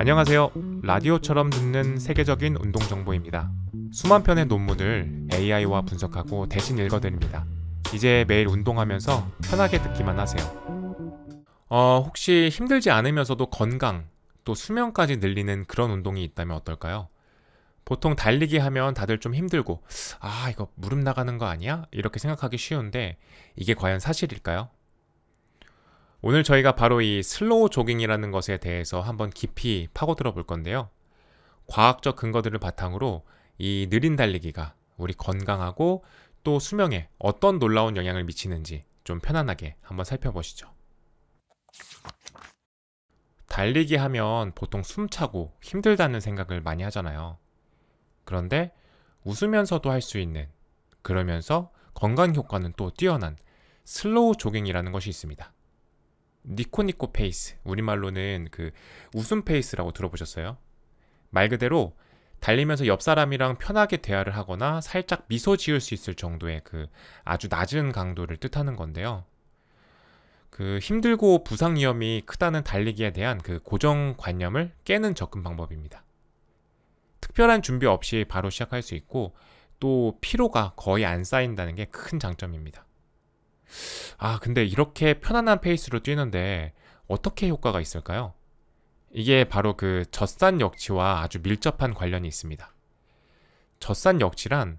안녕하세요. 라디오처럼 듣는 세계적인 운동 정보입니다. 수만 편의 논문을 AI와 분석하고 대신 읽어드립니다. 이제 매일 운동하면서 편하게 듣기만 하세요. 혹시 힘들지 않으면서도 건강, 또 수명까지 늘리는 그런 운동이 있다면 어떨까요? 보통 달리기 하면 다들 좀 힘들고 이거 무릎 나가는 거 아니야? 이렇게 생각하기 쉬운데 이게 과연 사실일까요? 오늘 저희가 바로 이 슬로우 조깅이라는 것에 대해서 한번 깊이 파고들어 볼 건데요. 과학적 근거들을 바탕으로 이 느린 달리기가 우리 건강하고 또 수명에 어떤 놀라운 영향을 미치는지 좀 편안하게 한번 살펴보시죠. 달리기 하면 보통 숨차고 힘들다는 생각을 많이 하잖아요. 그런데 웃으면서도 할 수 있는, 그러면서 건강 효과는 또 뛰어난 슬로우 조깅이라는 것이 있습니다. 니코니코 페이스, 우리말로는 그 웃음 페이스라고 들어보셨어요? 말 그대로 달리면서 옆 사람이랑 편하게 대화를 하거나 살짝 미소 지을 수 있을 정도의 그 아주 낮은 강도를 뜻하는 건데요. 그 힘들고 부상 위험이 크다는 달리기에 대한 그 고정관념을 깨는 접근 방법입니다. 특별한 준비 없이 바로 시작할 수 있고 또 피로가 거의 안 쌓인다는 게 큰 장점입니다. 근데 이렇게 편안한 페이스로 뛰는데 어떻게 효과가 있을까요? 이게 바로 그 젖산 역치와 아주 밀접한 관련이 있습니다. 젖산 역치란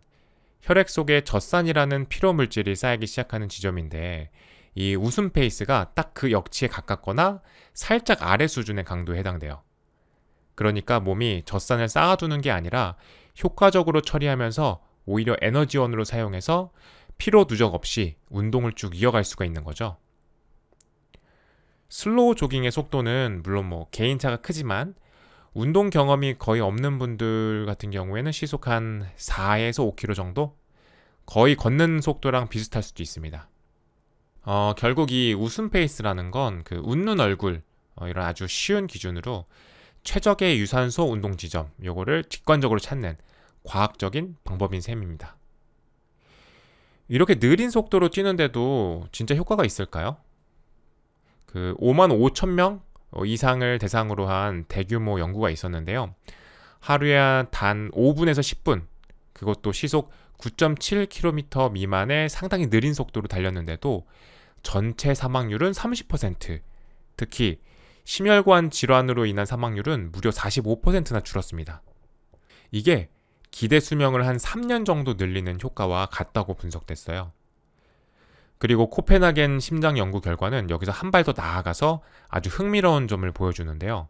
혈액 속에 젖산이라는 피로 물질이 쌓이기 시작하는 지점인데 이 웃음 페이스가 딱 그 역치에 가깝거나 살짝 아래 수준의 강도에 해당돼요. 그러니까 몸이 젖산을 쌓아두는 게 아니라 효과적으로 처리하면서 오히려 에너지원으로 사용해서 피로 누적 없이 운동을 쭉 이어갈 수가 있는 거죠. 슬로우 조깅의 속도는 물론 개인차가 크지만 운동 경험이 거의 없는 분들 같은 경우에는 시속 한 4에서 5km 정도? 거의 걷는 속도랑 비슷할 수도 있습니다. 결국 이 웃음 페이스라는 건 그 웃는 얼굴, 이런 아주 쉬운 기준으로 최적의 유산소 운동 지점, 요거를 직관적으로 찾는 과학적인 방법인 셈입니다. 이렇게 느린 속도로 뛰는데도 진짜 효과가 있을까요? 그 5만 5천 명 이상을 대상으로 한 대규모 연구가 있었는데요. 하루에 단 5분에서 10분, 그것도 시속 9.7km 미만의 상당히 느린 속도로 달렸는데도 전체 사망률은 30%, 특히 심혈관 질환으로 인한 사망률은 무려 45%나 줄었습니다. 이게 기대 수명을 한 3년 정도 늘리는 효과와 같다고 분석됐어요. 그리고 코펜하겐 심장 연구 결과는 여기서 한 발 더 나아가서 아주 흥미로운 점을 보여주는데요.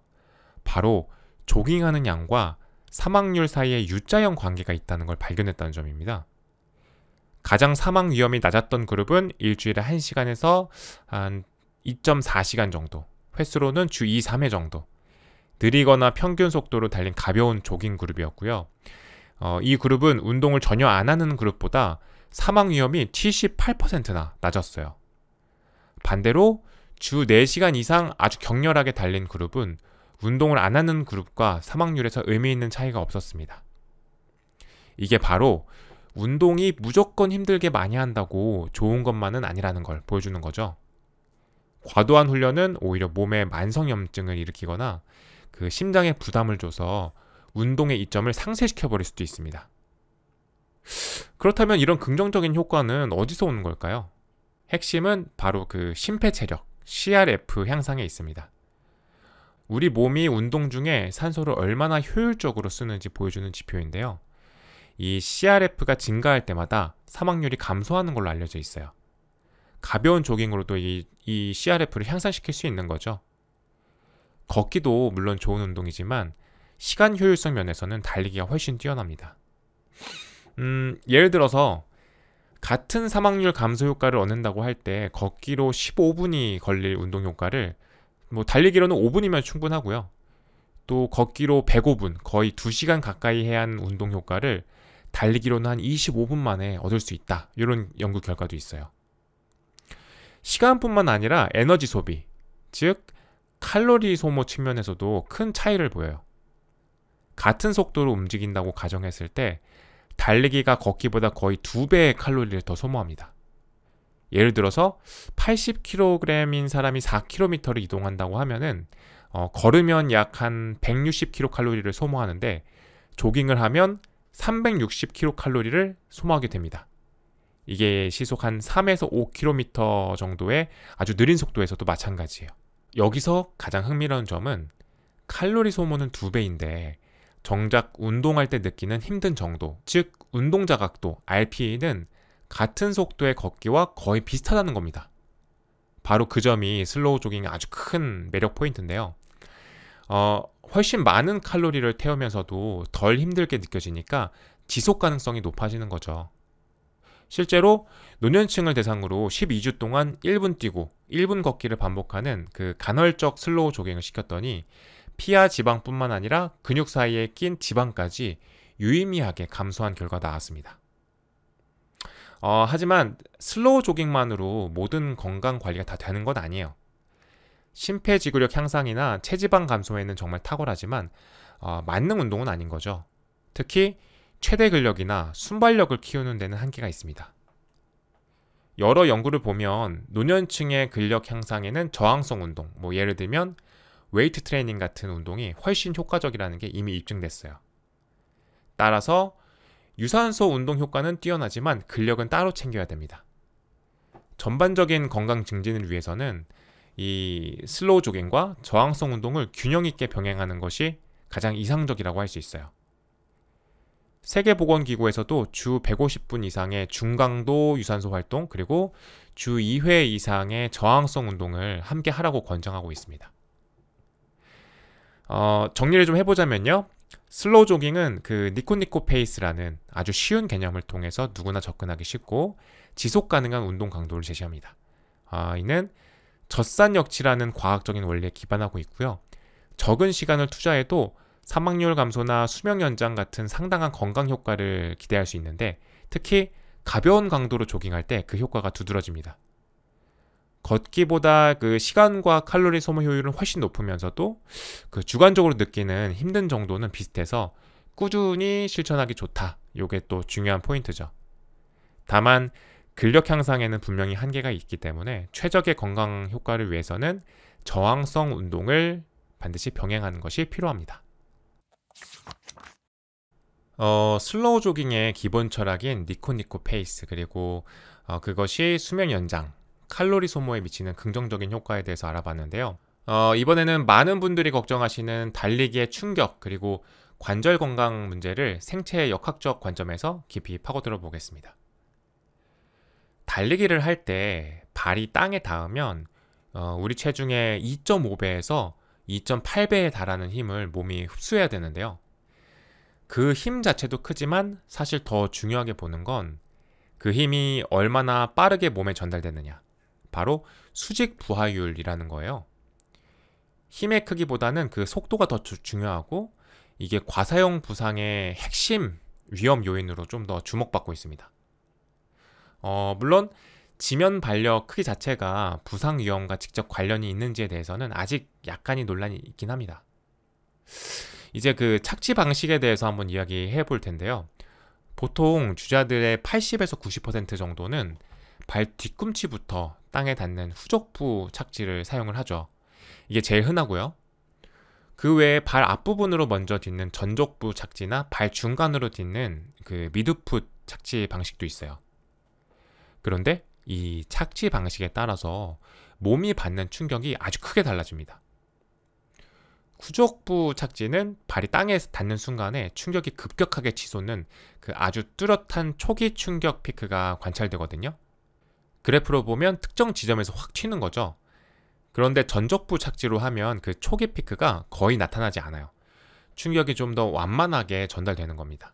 바로 조깅하는 양과 사망률 사이에 U자형 관계가 있다는 걸 발견했다는 점입니다. 가장 사망 위험이 낮았던 그룹은 일주일에 1시간에서 한 2.4시간 정도, 횟수로는 주 2, 3회 정도, 느리거나 평균 속도로 달린 가벼운 조깅 그룹이었고요. 이 그룹은 운동을 전혀 안 하는 그룹보다 사망 위험이 78%나 낮았어요. 반대로 주 4시간 이상 아주 격렬하게 달린 그룹은 운동을 안 하는 그룹과 사망률에서 의미 있는 차이가 없었습니다. 이게 바로 운동이 무조건 힘들게 많이 한다고 좋은 것만은 아니라는 걸 보여주는 거죠. 과도한 훈련은 오히려 몸에 만성염증을 일으키거나 그 심장에 부담을 줘서 운동의 이점을 상쇄시켜버릴 수도 있습니다. 그렇다면 이런 긍정적인 효과는 어디서 오는 걸까요? 핵심은 바로 그 심폐체력, CRF 향상에 있습니다. 우리 몸이 운동 중에 산소를 얼마나 효율적으로 쓰는지 보여주는 지표인데요. 이 CRF가 증가할 때마다 사망률이 감소하는 걸로 알려져 있어요. 가벼운 조깅으로도 이 CRF를 향상시킬 수 있는 거죠. 걷기도 물론 좋은 운동이지만 시간 효율성 면에서는 달리기가 훨씬 뛰어납니다. 예를 들어서 같은 사망률 감소 효과를 얻는다고 할 때 걷기로 15분이 걸릴 운동 효과를 달리기로는 5분이면 충분하고요. 또 걷기로 105분, 거의 2시간 가까이 해야 하는 운동 효과를 달리기로는 한 25분 만에 얻을 수 있다. 이런 연구 결과도 있어요. 시간뿐만 아니라 에너지 소비, 즉 칼로리 소모 측면에서도 큰 차이를 보여요. 같은 속도로 움직인다고 가정했을 때 달리기가 걷기보다 거의 2배의 칼로리를 더 소모합니다. 예를 들어서 80kg인 사람이 4km를 이동한다고 하면은 걸으면 약 한 160kcal를 소모하는데 조깅을 하면 360kcal를 소모하게 됩니다. 이게 시속 한 3에서 5km 정도의 아주 느린 속도에서도 마찬가지예요. 여기서 가장 흥미로운 점은 칼로리 소모는 2배인데 정작 운동할 때 느끼는 힘든 정도, 즉 운동 자각도 RPE는 같은 속도의 걷기와 거의 비슷하다는 겁니다. 바로 그 점이 슬로우 조깅의 아주 큰 매력 포인트인데요. 훨씬 많은 칼로리를 태우면서도 덜 힘들게 느껴지니까 지속 가능성이 높아지는 거죠. 실제로 노년층을 대상으로 12주 동안 1분 뛰고 1분 걷기를 반복하는 그 간헐적 슬로우 조깅을 시켰더니 피하 지방뿐만 아니라 근육 사이에 낀 지방까지 유의미하게 감소한 결과가 나왔습니다. 하지만 슬로우 조깅만으로 모든 건강 관리가 다 되는 건 아니에요. 심폐지구력 향상이나 체지방 감소에는 정말 탁월하지만 만능 운동은 아닌 거죠. 특히 최대 근력이나 순발력을 키우는 데는 한계가 있습니다. 여러 연구를 보면 노년층의 근력 향상에는 저항성 운동, 예를 들면 웨이트 트레이닝 같은 운동이 훨씬 효과적이라는 게 이미 입증됐어요. 따라서 유산소 운동 효과는 뛰어나지만 근력은 따로 챙겨야 됩니다. 전반적인 건강 증진을 위해서는 이 슬로우 조깅과 저항성 운동을 균형 있게 병행하는 것이 가장 이상적이라고 할 수 있어요. 세계보건기구에서도 주 150분 이상의 중강도 유산소 활동 그리고 주 2회 이상의 저항성 운동을 함께 하라고 권장하고 있습니다. 정리를 좀 해보자면요. 슬로우 조깅은 그 니코니코 페이스라는 아주 쉬운 개념을 통해서 누구나 접근하기 쉽고 지속 가능한 운동 강도를 제시합니다. 이는 젖산역치라는 과학적인 원리에 기반하고 있고요. 적은 시간을 투자해도 사망률 감소나 수명 연장 같은 상당한 건강 효과를 기대할 수 있는데 특히 가벼운 강도로 조깅할 때 그 효과가 두드러집니다. 걷기보다 그 시간과 칼로리 소모 효율은 훨씬 높으면서도 그 주관적으로 느끼는 힘든 정도는 비슷해서 꾸준히 실천하기 좋다. 이게 또 중요한 포인트죠. 다만 근력 향상에는 분명히 한계가 있기 때문에 최적의 건강 효과를 위해서는 저항성 운동을 반드시 병행하는 것이 필요합니다. 슬로우 조깅의 기본 철학인 니코니코 페이스 그리고 그것이 수명 연장, 칼로리 소모에 미치는 긍정적인 효과에 대해서 알아봤는데요. 이번에는 많은 분들이 걱정하시는 달리기의 충격 그리고 관절 건강 문제를 생체 역학적 관점에서 깊이 파고들어 보겠습니다. 달리기를 할 때 발이 땅에 닿으면 우리 체중의 2.5배에서 2.8배에 달하는 힘을 몸이 흡수해야 되는데요. 그 힘 자체도 크지만 사실 더 중요하게 보는 건 그 힘이 얼마나 빠르게 몸에 전달되느냐. 바로 수직 부하율이라는 거예요. 힘의 크기보다는 그 속도가 더 중요하고 이게 과사용 부상의 핵심 위험 요인으로 좀 더 주목받고 있습니다. 물론 지면 발력 크기 자체가 부상 위험과 직접 관련이 있는지에 대해서는 아직 약간의 논란이 있긴 합니다. 이제 그 착지 방식에 대해서 한번 이야기해 볼 텐데요. 보통 주자들의 80에서 90% 정도는 발 뒤꿈치부터 땅에 닿는 후적부 착지를 사용을 하죠. 이게 제일 흔하고요. 그 외에 발 앞부분으로 먼저 딛는 전족부 착지나 발 중간으로 딛는 그 미드풋 착지 방식도 있어요. 그런데 이 착지 방식에 따라서 몸이 받는 충격이 아주 크게 달라집니다. 후적부 착지는 발이 땅에 닿는 순간에 충격이 급격하게 치솟는 그 아주 뚜렷한 초기 충격 피크가 관찰되거든요. 그래프로 보면 특정 지점에서 확 튀는 거죠. 그런데 전족부 착지로 하면 그 초기 피크가 거의 나타나지 않아요. 충격이 좀 더 완만하게 전달되는 겁니다.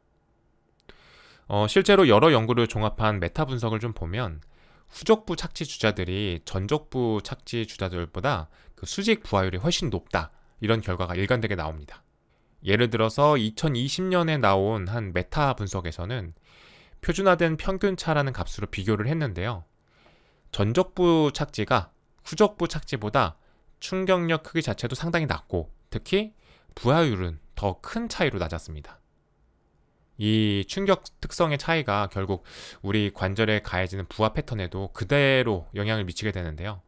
실제로 여러 연구를 종합한 메타 분석을 좀 보면 후적부 착지 주자들이 전족부 착지 주자들보다 그 수직 부하율이 훨씬 높다. 이런 결과가 일관되게 나옵니다. 예를 들어서 2020년에 나온 한 메타 분석에서는 표준화된 평균차라는 값으로 비교를 했는데요. 전족부 착지가 후적부 착지보다 충격력 크기 자체도 상당히 낮고 특히 부하율은 더 큰 차이로 낮았습니다. 이 충격 특성의 차이가 결국 우리 관절에 가해지는 부하 패턴에도 그대로 영향을 미치게 되는데요.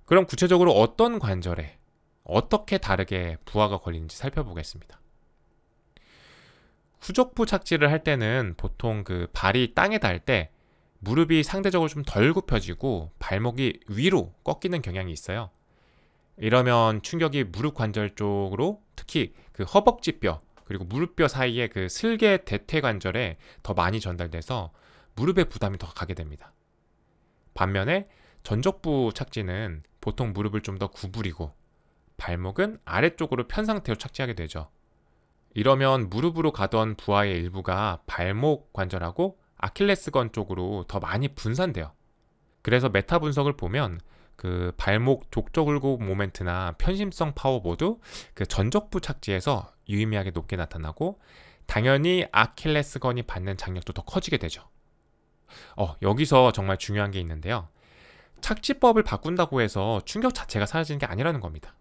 그럼 구체적으로 어떤 관절에 어떻게 다르게 부하가 걸리는지 살펴보겠습니다. 후족부 착지를 할 때는 보통 그 발이 땅에 닿을 때 무릎이 상대적으로 좀 덜 굽혀지고 발목이 위로 꺾이는 경향이 있어요. 이러면 충격이 무릎 관절 쪽으로, 특히 그 허벅지뼈 그리고 무릎뼈 사이에 그 슬개 대퇴 관절에 더 많이 전달돼서 무릎에 부담이 더 가게 됩니다. 반면에 전족부 착지는 보통 무릎을 좀 더 구부리고 발목은 아래쪽으로 편 상태로 착지하게 되죠. 이러면 무릎으로 가던 부하의 일부가 발목 관절하고 아킬레스건 쪽으로 더 많이 분산돼요. 그래서 메타 분석을 보면 그 발목 족저 굴곡 모멘트나 편심성 파워 모두 그 전족부 착지에서 유의미하게 높게 나타나고, 당연히 아킬레스건이 받는 장력도 더 커지게 되죠. 여기서 정말 중요한 게 있는데요. 착지법을 바꾼다고 해서 충격 자체가 사라지는 게 아니라는 겁니다.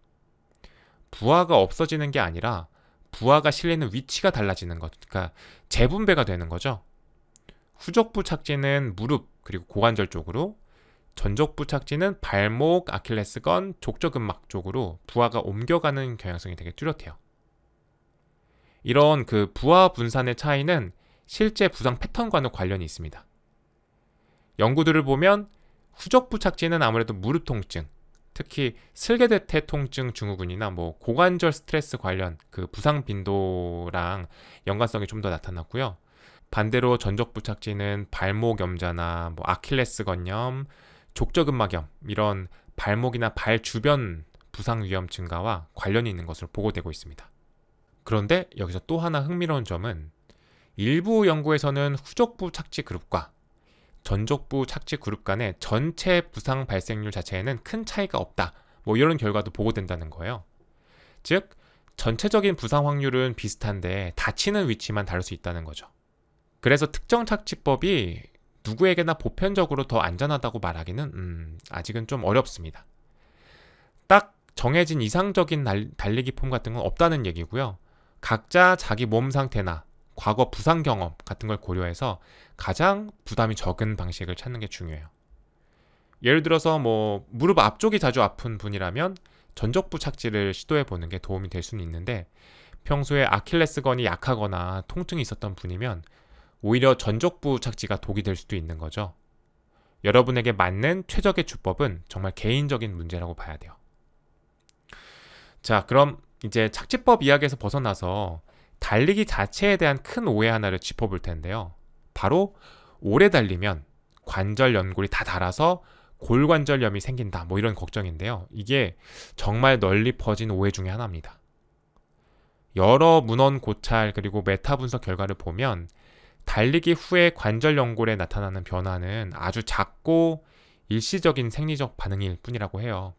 부하가 없어지는 게 아니라 부하가 실리는 위치가 달라지는 것, 그러니까 재분배가 되는 거죠. 후족부 착지는 무릎 그리고 고관절 쪽으로, 전족부 착지는 발목, 아킬레스건, 족저근막 쪽으로 부하가 옮겨가는 경향성이 되게 뚜렷해요. 이런 그 부하 분산의 차이는 실제 부상 패턴과는 관련이 있습니다. 연구들을 보면 후족부 착지는 아무래도 무릎 통증, 특히 슬개대퇴 통증 증후군이나 고관절 스트레스 관련 그 부상 빈도랑 연관성이 좀 더 나타났고요. 반대로 전족부 착지는 발목 염자나 아킬레스건염, 족저근막염, 이런 발목이나 발 주변 부상 위험 증가와 관련이 있는 것으로 보고되고 있습니다. 그런데 여기서 또 하나 흥미로운 점은 일부 연구에서는 후족부 착지 그룹과 전족부 착지 그룹 간의 전체 부상 발생률 자체에는 큰 차이가 없다, 이런 결과도 보고된다는 거예요. 즉 전체적인 부상 확률은 비슷한데 다치는 위치만 다를 수 있다는 거죠. 그래서 특정 착지법이 누구에게나 보편적으로 더 안전하다고 말하기는 아직은 좀 어렵습니다. 딱 정해진 이상적인 달리기 폼 같은 건 없다는 얘기고요. 각자 자기 몸 상태나 과거 부상 경험 같은 걸 고려해서 가장 부담이 적은 방식을 찾는 게 중요해요. 예를 들어서 무릎 앞쪽이 자주 아픈 분이라면 전족부 착지를 시도해 보는 게 도움이 될 수는 있는데, 평소에 아킬레스건이 약하거나 통증이 있었던 분이면 오히려 전족부 착지가 독이 될 수도 있는 거죠. 여러분에게 맞는 최적의 주법은 정말 개인적인 문제라고 봐야 돼요. 자, 그럼 이제 착지법 이야기에서 벗어나서 달리기 자체에 대한 큰 오해 하나를 짚어볼 텐데요. 바로 오래 달리면 관절 연골이 다 닳아서 골관절염이 생긴다, 이런 걱정인데요. 이게 정말 널리 퍼진 오해 중에 하나입니다. 여러 문헌 고찰 그리고 메타 분석 결과를 보면 달리기 후에 관절 연골에 나타나는 변화는 아주 작고 일시적인 생리적 반응일 뿐이라고 해요.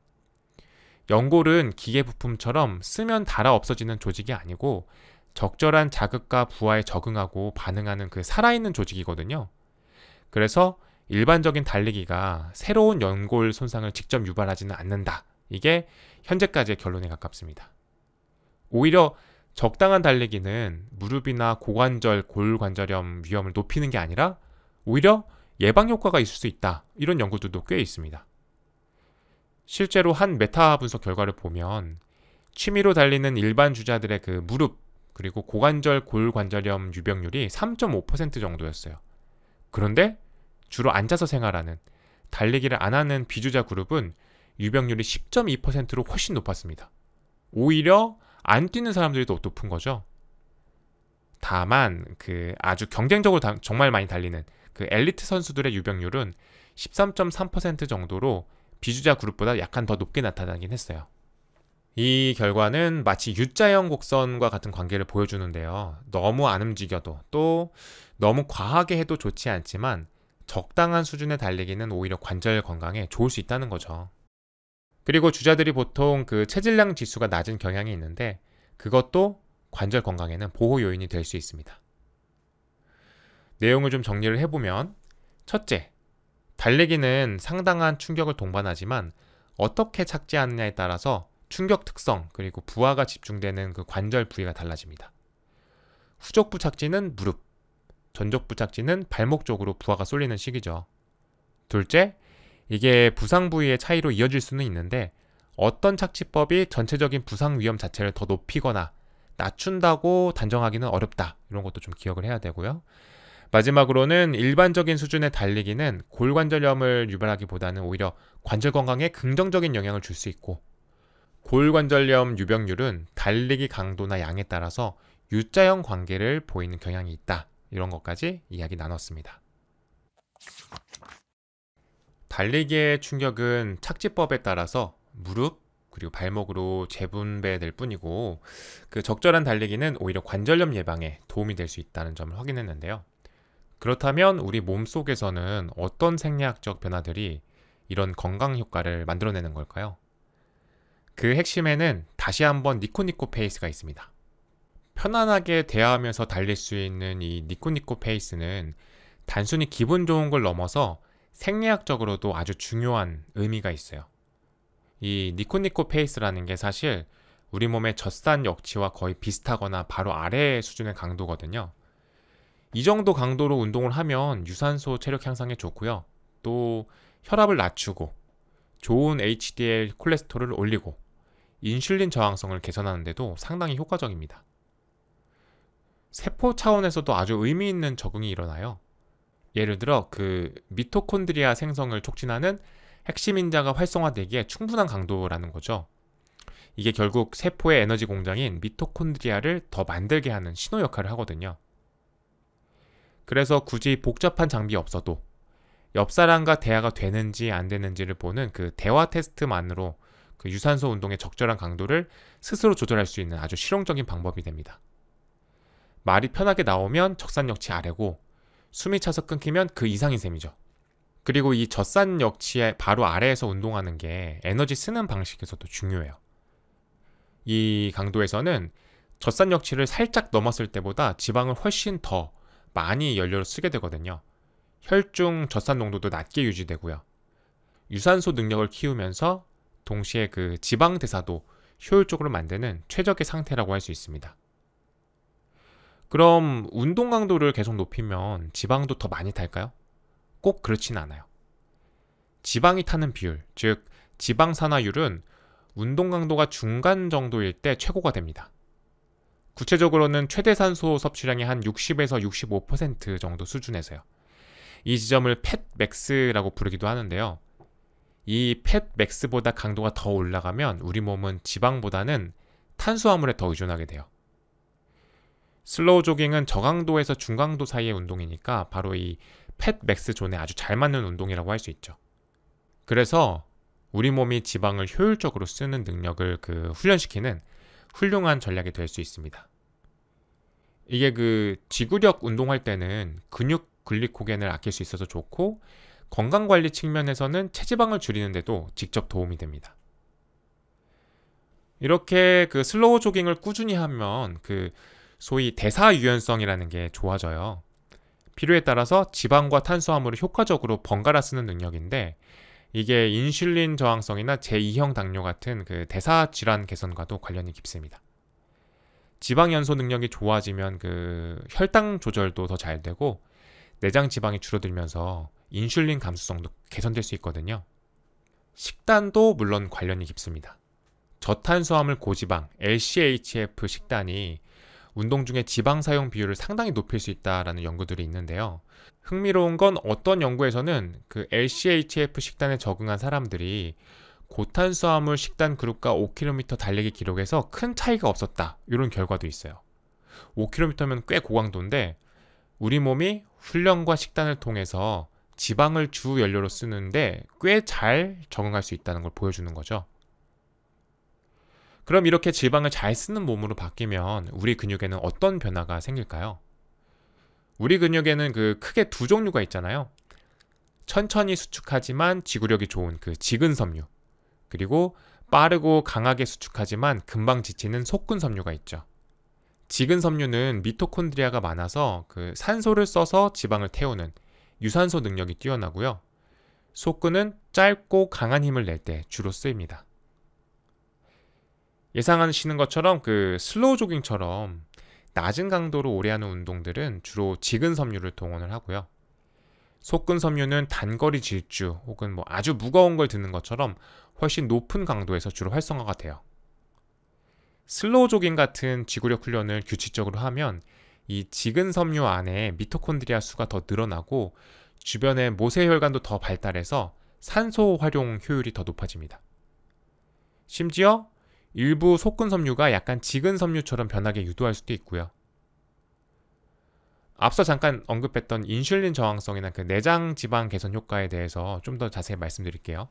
연골은 기계 부품처럼 쓰면 닳아 없어지는 조직이 아니고 적절한 자극과 부하에 적응하고 반응하는 그 살아있는 조직이거든요. 그래서 일반적인 달리기가 새로운 연골 손상을 직접 유발하지는 않는다. 이게 현재까지의 결론에 가깝습니다. 오히려 적당한 달리기는 무릎이나 고관절, 골관절염 위험을 높이는 게 아니라 오히려 예방 효과가 있을 수 있다. 이런 연구들도 꽤 있습니다. 실제로 한 메타 분석 결과를 보면 취미로 달리는 일반 주자들의 그 무릎 그리고 고관절, 골관절염 유병률이 3.5% 정도였어요. 그런데 주로 앉아서 생활하는, 달리기를 안 하는 비주자 그룹은 유병률이 10.2%로 훨씬 높았습니다. 오히려 안 뛰는 사람들이 더 높은 거죠. 다만 그 아주 경쟁적으로 정말 많이 달리는 그 엘리트 선수들의 유병률은 13.3% 정도로 비주자 그룹보다 약간 더 높게 나타나긴 했어요. 이 결과는 마치 U자형 곡선과 같은 관계를 보여주는데요. 너무 안 움직여도 또 너무 과하게 해도 좋지 않지만 적당한 수준의 달리기는 오히려 관절 건강에 좋을 수 있다는 거죠. 그리고 주자들이 보통 그 체질량 지수가 낮은 경향이 있는데 그것도 관절 건강에는 보호 요인이 될 수 있습니다. 내용을 좀 정리를 해보면, 첫째, 달리기는 상당한 충격을 동반하지만 어떻게 착지하느냐에 따라서 충격 특성 그리고 부하가 집중되는 그 관절 부위가 달라집니다. 후족부 착지는 무릎, 전족부 착지는 발목 쪽으로 부하가 쏠리는 시기죠. 둘째, 이게 부상 부위의 차이로 이어질 수는 있는데 어떤 착지법이 전체적인 부상 위험 자체를 더 높이거나 낮춘다고 단정하기는 어렵다. 이런 것도 좀 기억을 해야 되고요. 마지막으로는 일반적인 수준의 달리기는 골관절염을 유발하기보다는 오히려 관절 건강에 긍정적인 영향을 줄 수 있고, 골관절염 유병률은 달리기 강도나 양에 따라서 U자형 관계를 보이는 경향이 있다. 이런 것까지 이야기 나눴습니다. 달리기의 충격은 착지법에 따라서 무릎 그리고 발목으로 재분배될 뿐이고, 그 적절한 달리기는 오히려 관절염 예방에 도움이 될 수 있다는 점을 확인했는데요. 그렇다면 우리 몸속에서는 어떤 생리학적 변화들이 이런 건강 효과를 만들어내는 걸까요? 그 핵심에는 다시 한번 니코니코 페이스가 있습니다. 편안하게 대화하면서 달릴 수 있는 이 니코니코 페이스는 단순히 기분 좋은 걸 넘어서 생리학적으로도 아주 중요한 의미가 있어요. 이 니코니코 페이스라는 게 사실 우리 몸의 젖산 역치와 거의 비슷하거나 바로 아래 수준의 강도거든요. 이 정도 강도로 운동을 하면 유산소 체력 향상에 좋고요. 또 혈압을 낮추고 좋은 HDL 콜레스테롤을 올리고 인슐린 저항성을 개선하는 데도 상당히 효과적입니다. 세포 차원에서도 아주 의미 있는 적응이 일어나요. 예를 들어 그 미토콘드리아 생성을 촉진하는 핵심 인자가 활성화되기에 충분한 강도라는 거죠. 이게 결국 세포의 에너지 공장인 미토콘드리아를 더 만들게 하는 신호 역할을 하거든요. 그래서 굳이 복잡한 장비 없어도 옆 사람과 대화가 되는지 안 되는지를 보는 그 대화 테스트만으로 그 유산소 운동의 적절한 강도를 스스로 조절할 수 있는 아주 실용적인 방법이 됩니다. 말이 편하게 나오면 젖산 역치 아래고, 숨이 차서 끊기면 그 이상인 셈이죠. 그리고 이 젖산 역치의 바로 아래에서 운동하는 게 에너지 쓰는 방식에서도 중요해요. 이 강도에서는 젖산 역치를 살짝 넘었을 때보다 지방을 훨씬 더 많이 연료를 쓰게 되거든요. 혈중 젖산 농도도 낮게 유지되고요. 유산소 능력을 키우면서 동시에 그 지방 대사도 효율적으로 만드는 최적의 상태라고 할 수 있습니다. 그럼 운동 강도를 계속 높이면 지방도 더 많이 탈까요? 꼭 그렇진 않아요. 지방이 타는 비율, 즉 지방 산화율은 운동 강도가 중간 정도일 때 최고가 됩니다. 구체적으로는 최대 산소 섭취량의 한 60에서 65% 정도 수준에서요. 이 지점을 팻맥스라고 부르기도 하는데요. 이 팻맥스보다 강도가 더 올라가면 우리 몸은 지방보다는 탄수화물에 더 의존하게 돼요. 슬로우 조깅은 저강도에서 중강도 사이의 운동이니까 바로 이 팻맥스 존에 아주 잘 맞는 운동이라고 할 수 있죠. 그래서 우리 몸이 지방을 효율적으로 쓰는 능력을 훈련시키는 훌륭한 전략이 될 수 있습니다. 이게 지구력 운동할 때는 근육 글리코겐을 아낄 수 있어서 좋고, 건강관리 측면에서는 체지방을 줄이는 데도 직접 도움이 됩니다. 이렇게 슬로우 조깅을 꾸준히 하면 소위 대사 유연성이라는 게 좋아져요. 필요에 따라서 지방과 탄수화물을 효과적으로 번갈아 쓰는 능력인데, 이게 인슐린 저항성이나 제2형 당뇨 같은 대사 질환 개선과도 관련이 깊습니다. 지방 연소 능력이 좋아지면 혈당 조절도 더 잘 되고, 내장 지방이 줄어들면서 인슐린 감수성도 개선될 수 있거든요. 식단도 물론 관련이 깊습니다. 저탄수화물 고지방 LCHF 식단이 운동 중에 지방 사용 비율을 상당히 높일 수 있다는 연구들이 있는데요. 흥미로운 건 어떤 연구에서는 LCHF 식단에 적응한 사람들이 고탄수화물 식단 그룹과 5km 달리기 기록에서 큰 차이가 없었다. 이런 결과도 있어요. 5km면 꽤 고강도인데 우리 몸이 훈련과 식단을 통해서 지방을 주 연료로 쓰는데 꽤 잘 적응할 수 있다는 걸 보여주는 거죠. 그럼 이렇게 지방을 잘 쓰는 몸으로 바뀌면 우리 근육에는 어떤 변화가 생길까요? 우리 근육에는 크게 두 종류가 있잖아요. 천천히 수축하지만 지구력이 좋은 지근섬유, 그리고 빠르고 강하게 수축하지만 금방 지치는 속근섬유가 있죠. 지근섬유는 미토콘드리아가 많아서 산소를 써서 지방을 태우는 유산소 능력이 뛰어나고요. 속근은 짧고 강한 힘을 낼 때 주로 쓰입니다. 예상하시는 것처럼 슬로우 조깅처럼 낮은 강도로 오래 하는 운동들은 주로 지근섬유를 동원을 하고요. 속근 섬유는 단거리 질주 혹은 뭐 아주 무거운 걸 드는 것처럼 훨씬 높은 강도에서 주로 활성화가 돼요. 슬로우 조깅 같은 지구력 훈련을 규칙적으로 하면 이 지근 섬유 안에 미토콘드리아 수가 더 늘어나고 주변의 모세혈관도 더 발달해서 산소 활용 효율이 더 높아집니다. 심지어 일부 속근 섬유가 약간 지근 섬유처럼 변하게 유도할 수도 있고요. 앞서 잠깐 언급했던 인슐린 저항성이나 그 내장 지방 개선 효과에 대해서 좀 더 자세히 말씀드릴게요.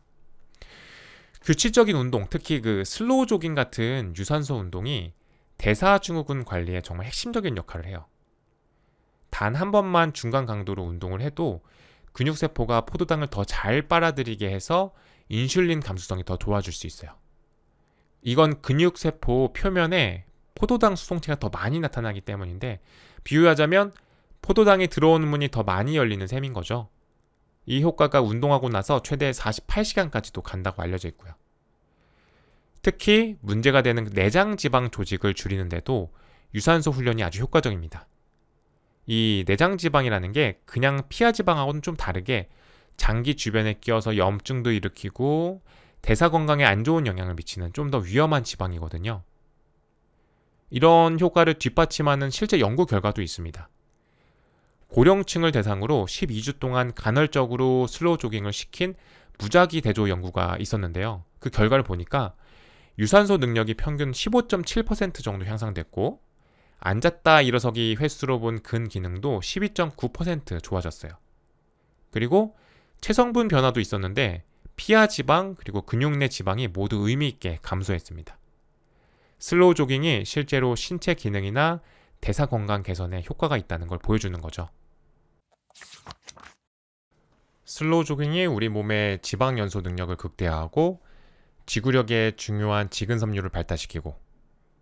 규칙적인 운동, 특히 그 슬로우 조깅 같은 유산소 운동이 대사증후군 관리에 정말 핵심적인 역할을 해요. 단 한 번만 중간 강도로 운동을 해도 근육세포가 포도당을 더 잘 빨아들이게 해서 인슐린 감수성이 더 좋아질 수 있어요. 이건 근육세포 표면에 포도당 수송체가 더 많이 나타나기 때문인데, 비유하자면 포도당이 들어오는 문이 더 많이 열리는 셈인 거죠. 이 효과가 운동하고 나서 최대 48시간까지도 간다고 알려져 있고요. 특히 문제가 되는 내장 지방 조직을 줄이는데도 유산소 훈련이 아주 효과적입니다. 이 내장 지방이라는 게 그냥 피하 지방하고는 좀 다르게 장기 주변에 끼어서 염증도 일으키고 대사 건강에 안 좋은 영향을 미치는 좀 더 위험한 지방이거든요. 이런 효과를 뒷받침하는 실제 연구 결과도 있습니다. 고령층을 대상으로 12주 동안 간헐적으로 슬로우 조깅을 시킨 무작위 대조 연구가 있었는데요. 그 결과를 보니까 유산소 능력이 평균 15.7% 정도 향상됐고, 앉았다 일어서기 횟수로 본 근 기능도 12.9% 좋아졌어요. 그리고 체성분 변화도 있었는데 피하 지방 그리고 근육 내 지방이 모두 의미 있게 감소했습니다. 슬로우 조깅이 실제로 신체 기능이나 대사 건강 개선에 효과가 있다는 걸 보여주는 거죠. 슬로우 조깅이 우리 몸의 지방 연소 능력을 극대화하고 지구력에 중요한 지근 섬유를 발달시키고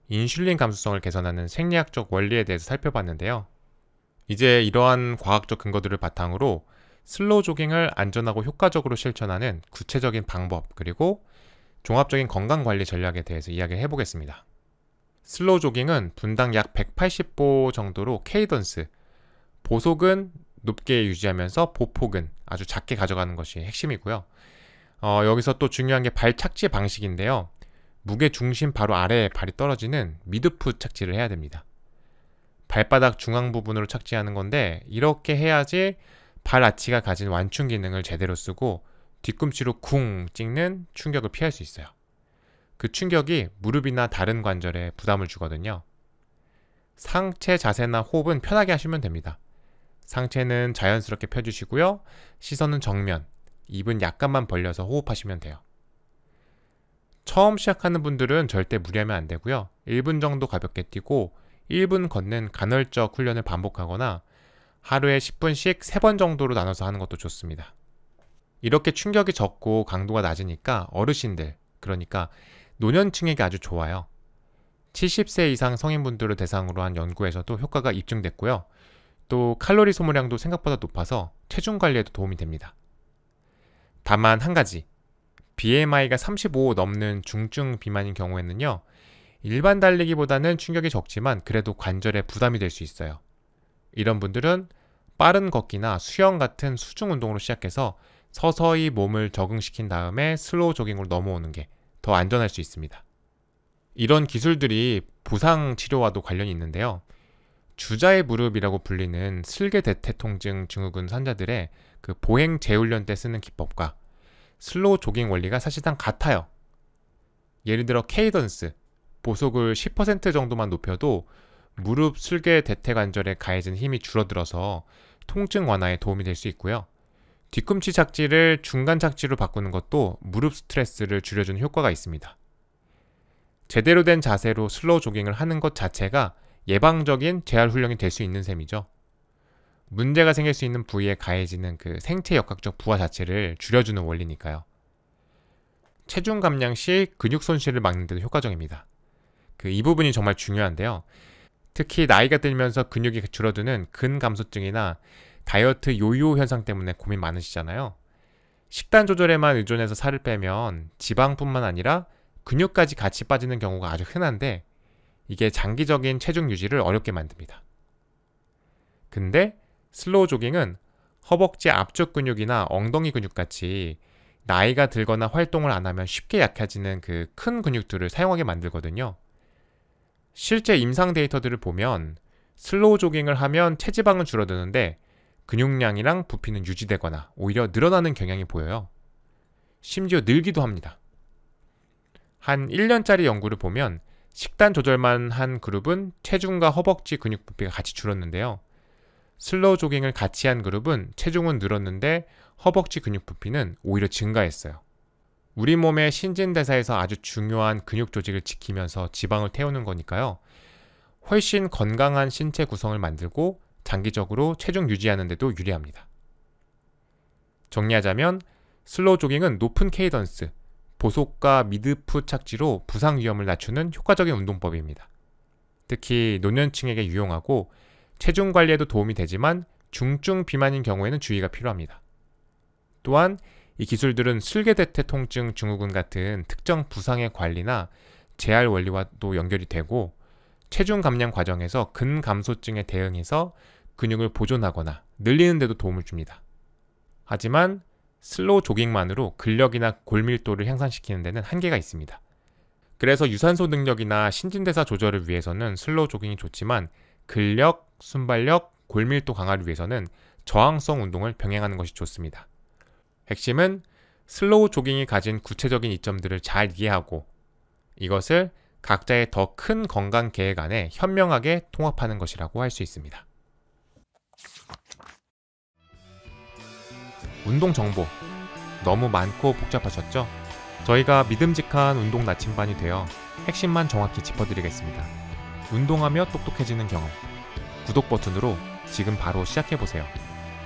인슐린 감수성을 개선하는 생리학적 원리에 대해서 살펴봤는데요. 이제 이러한 과학적 근거들을 바탕으로 슬로우 조깅을 안전하고 효과적으로 실천하는 구체적인 방법 그리고 종합적인 건강관리 전략에 대해서 이야기를 해보겠습니다. 슬로우 조깅은 분당 약 180보 정도로 케이던스, 보속은 높게 유지하면서 보폭은 아주 작게 가져가는 것이 핵심이고요. 여기서 또 중요한 게 발 착지 방식인데요. 무게 중심 바로 아래에 발이 떨어지는 미드풋 착지를 해야 됩니다. 발바닥 중앙 부분으로 착지하는 건데, 이렇게 해야지 발 아치가 가진 완충 기능을 제대로 쓰고 뒤꿈치로 쿵 찍는 충격을 피할 수 있어요. 그 충격이 무릎이나 다른 관절에 부담을 주거든요. 상체 자세나 호흡은 편하게 하시면 됩니다. 상체는 자연스럽게 펴주시고요. 시선은 정면, 입은 약간만 벌려서 호흡하시면 돼요. 처음 시작하는 분들은 절대 무리하면 안 되고요. 1분 정도 가볍게 뛰고 1분 걷는 간헐적 훈련을 반복하거나 하루에 10분씩 3번 정도로 나눠서 하는 것도 좋습니다. 이렇게 충격이 적고 강도가 낮으니까 어르신들, 그러니까 노년층에게 아주 좋아요. 70세 이상 성인분들을 대상으로 한 연구에서도 효과가 입증됐고요. 또 칼로리 소모량도 생각보다 높아서 체중 관리에도 도움이 됩니다. 다만 한 가지, BMI가 35 넘는 중증 비만인 경우에는요, 일반 달리기보다는 충격이 적지만 그래도 관절에 부담이 될 수 있어요. 이런 분들은 빠른 걷기나 수영 같은 수중 운동으로 시작해서 서서히 몸을 적응시킨 다음에 슬로우 조깅으로 넘어오는 게 더 안전할 수 있습니다. 이런 기술들이 부상 치료와도 관련이 있는데요. 주자의 무릎이라고 불리는 슬개대퇴통증 증후군 환자들의 그 보행 재훈련 때 쓰는 기법과 슬로우 조깅 원리가 사실상 같아요. 예를 들어 케이던스, 보속을 10% 정도만 높여도 무릎 슬개 대퇴 관절에 가해진 힘이 줄어들어서 통증 완화에 도움이 될 수 있고요. 뒤꿈치 착지를 중간 착지로 바꾸는 것도 무릎 스트레스를 줄여주는 효과가 있습니다. 제대로 된 자세로 슬로우 조깅을 하는 것 자체가 예방적인 재활 훈련이 될 수 있는 셈이죠. 문제가 생길 수 있는 부위에 가해지는 그 생체 역학적 부하 자체를 줄여주는 원리니까요. 체중 감량 시 근육 손실을 막는 데도 효과적입니다. 이 부분이 정말 중요한데요. 특히 나이가 들면서 근육이 줄어드는 근감소증이나 다이어트 요요 현상 때문에 고민 많으시잖아요. 식단 조절에만 의존해서 살을 빼면 지방뿐만 아니라 근육까지 같이 빠지는 경우가 아주 흔한데, 이게 장기적인 체중 유지를 어렵게 만듭니다. 근데 슬로우 조깅은 허벅지 앞쪽 근육이나 엉덩이 근육 같이 나이가 들거나 활동을 안 하면 쉽게 약해지는 그 큰 근육들을 사용하게 만들거든요. 실제 임상 데이터들을 보면 슬로우 조깅을 하면 체지방은 줄어드는데 근육량이랑 부피는 유지되거나 오히려 늘어나는 경향이 보여요. 심지어 늘기도 합니다. 한 1년짜리 연구를 보면 식단 조절만 한 그룹은 체중과 허벅지 근육 부피가 같이 줄었는데요. 슬로우 조깅을 같이 한 그룹은 체중은 늘었는데 허벅지 근육 부피는 오히려 증가했어요. 우리 몸의 신진대사에서 아주 중요한 근육 조직을 지키면서 지방을 태우는 거니까요. 훨씬 건강한 신체 구성을 만들고 장기적으로 체중 유지하는 데도 유리합니다. 정리하자면 슬로우 조깅은 높은 케이던스, 보속과 미드풋 착지로 부상 위험을 낮추는 효과적인 운동법입니다. 특히 노년층에게 유용하고 체중 관리에도 도움이 되지만 중증 비만인 경우에는 주의가 필요합니다. 또한 이 기술들은 슬개대퇴 통증 증후군 같은 특정 부상의 관리나 재활 원리와도 연결이 되고 체중 감량 과정에서 근감소증에 대응해서 근육을 보존하거나 늘리는 데도 도움을 줍니다. 하지만 슬로우 조깅만으로 근력이나 골밀도를 향상시키는 데는 한계가 있습니다. 그래서 유산소 능력이나 신진대사 조절을 위해서는 슬로우 조깅이 좋지만 근력, 순발력, 골밀도 강화를 위해서는 저항성 운동을 병행하는 것이 좋습니다. 핵심은 슬로우 조깅이 가진 구체적인 이점들을 잘 이해하고 이것을 각자의 더 큰 건강 계획 안에 현명하게 통합하는 것이라고 할 수 있습니다. 운동 정보 너무 많고 복잡하셨죠? 저희가 믿음직한 운동 나침반이 되어 핵심만 정확히 짚어드리겠습니다. 운동하며 똑똑해지는 경험 구독 버튼으로 지금 바로 시작해보세요.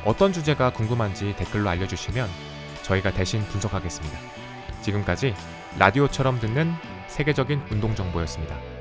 어떤 주제가 궁금한지 댓글로 알려주시면 저희가 대신 분석하겠습니다. 지금까지 라디오처럼 듣는 세계적인 운동 정보였습니다.